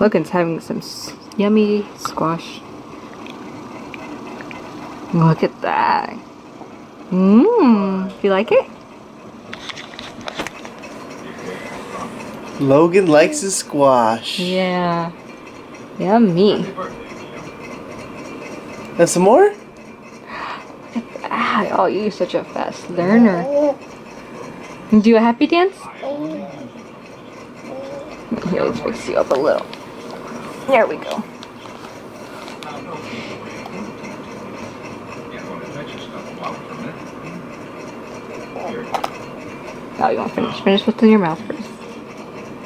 Logan's having some yummy squash. Look at that. Mmm. Do you like it? Logan likes his squash. Yeah. Yummy. And some more? Ah, oh, you're such a fast learner. Do a happy dance? Here, let's fix you up a little. There we go. Oh, you want to finish? Finish what's in your mouth first.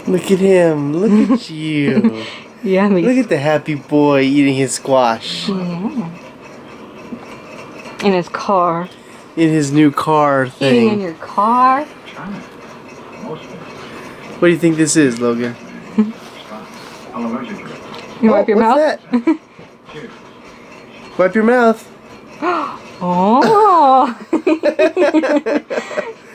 Look at him. Look at you. Yummy. Look at the happy boy eating his squash. Yeah. In his car. In his new car thing. Eating in your car? What do you think this is, Logan? You wipe your mouth? What's that? Wipe your mouth. Oh!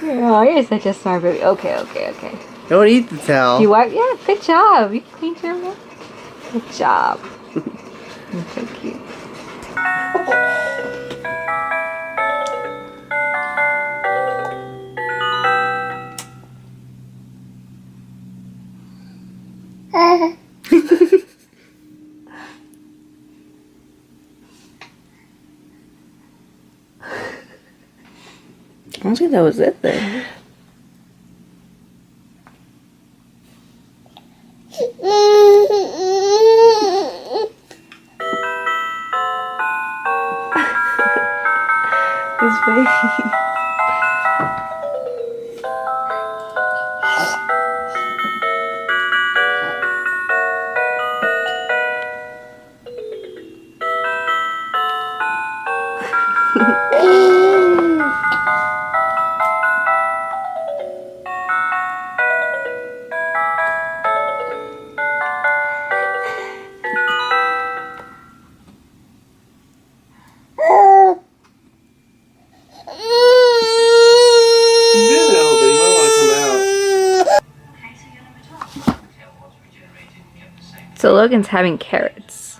Oh, you're such a smart baby. Okay. Don't eat the towel. You wipe? Yeah, good job. You cleaned your mouth. Good job. You're so cute. I don't think that was it then. This baby. So Logan's having carrots.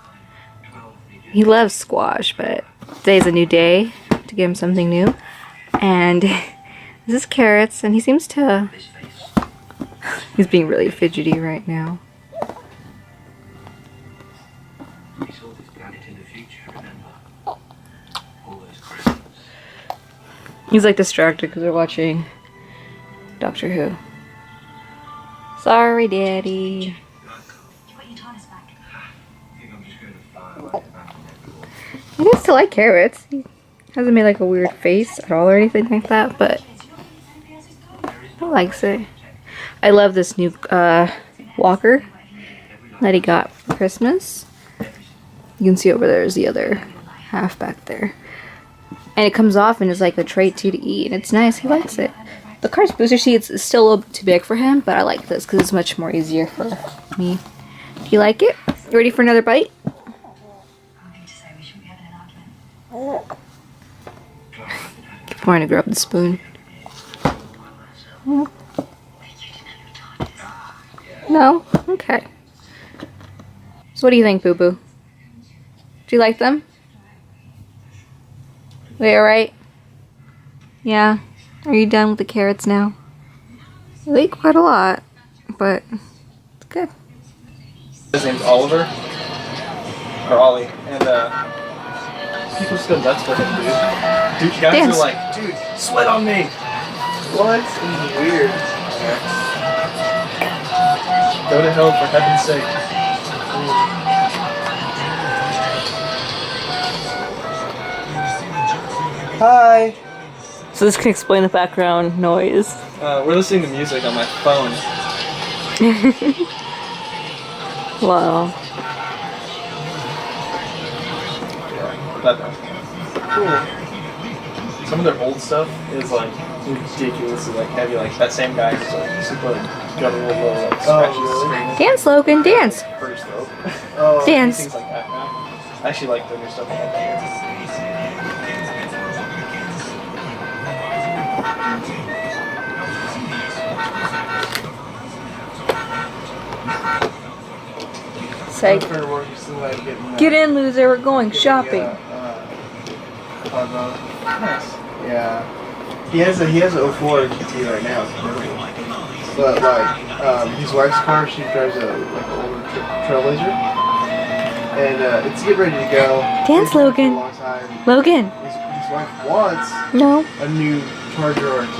He loves squash, but today's a new day to give him something new. And this is carrots, and he seems to... He's being really fidgety right now. He's like distracted because we're watching Doctor Who. Sorry, Daddy. He used to like carrots. He hasn't made like a weird face at all or anything like that, but he likes it. I love this new walker that he got for Christmas. You can see over there is the other half back there. And it comes off and is like a treat too to eat. And it's nice. He likes it. The car's booster seat is still a little bit too big for him, but I like this because it's much more easier for me. Do you like it? You ready for another bite? Keep wanting to grab the spoon. No? Okay. So what do you think, Boo Boo? Do you like them? They alright? Yeah? Are you done with the carrots now? You eat quite a lot, but it's good. His name's Oliver. Or Ollie. And people just go nuts for him, dude. Guys Dance. are like, dude, sweat on me. What? It's weird. Go to hell for heaven's sake. Hi. So this can explain the background noise. We're listening to music on my phone. Wow. Cool. Some of their old stuff is like ridiculously like heavy. Like that same guy is like super like guttural, like scratches the screen. Dance, Logan, dance. Pretty dope. Dance. Things like that now. I actually like the new stuff I like that. It's like, After work, you still like getting, get in, loser, we're going getting, shopping. hot dog. Nice. Yeah. He has a 04 GT right now. But like, his wife's car, she drives a like an older Trailblazer, and it's getting ready to go. Dance, He's been for Logan. a long time. Logan. His wife wants No. a new Charger RT,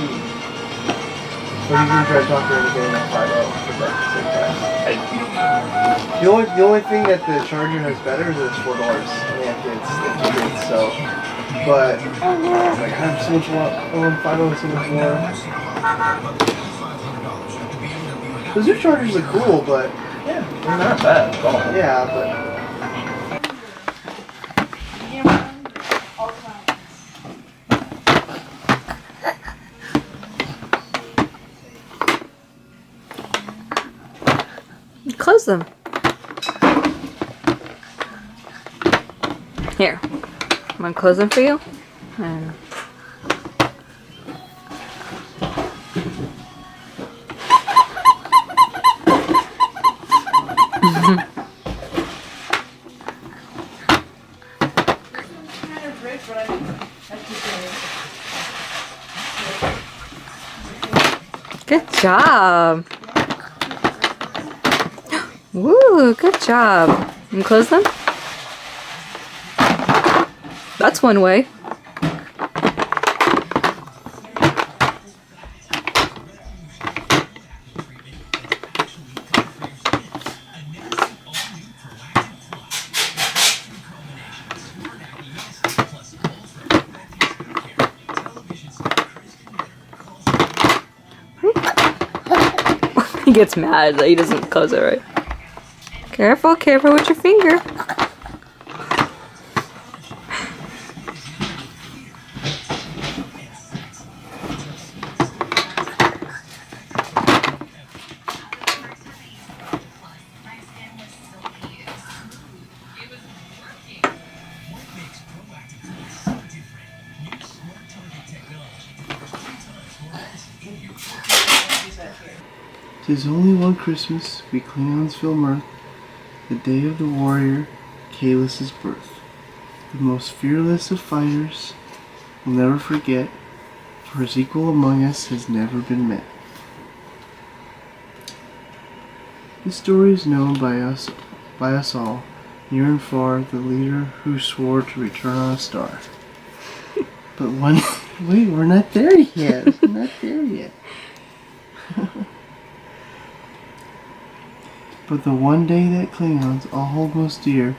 but he's gonna try to talk her into getting a 5.0 for that same price. The only thing that the Charger has better is it's $4. Yeah, it's great. So, but like I have so much more. I want 5.0 so much more. Those new Chargers are cool, but Yeah, they're not bad at all. yeah, but. Close them. Here. I'm gonna close them for you. And good job. Woo, good job. And close them. That's one way. He gets mad that he doesn't close it right. Careful, careful with your finger. "'Tis only one Christmas, we Klingons feel mirth, the day of the warrior, Kalis' birth. The most fearless of fighters, we'll never forget, for his equal among us has never been met. This story is known by us all, near and far, the leader who swore to return on a star. But one, wait, we're not there yet. We're not there yet. But the one day that Klingons all hold most dear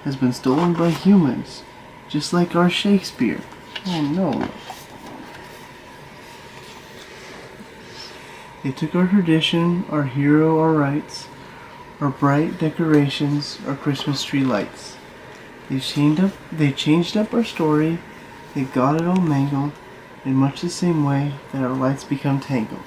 has been stolen by humans, just like our Shakespeare. Oh no. They took our tradition, our hero, our rights, our bright decorations, our Christmas tree lights. They changed up our story, they got it all mangled, in much the same way that our lights become tangled.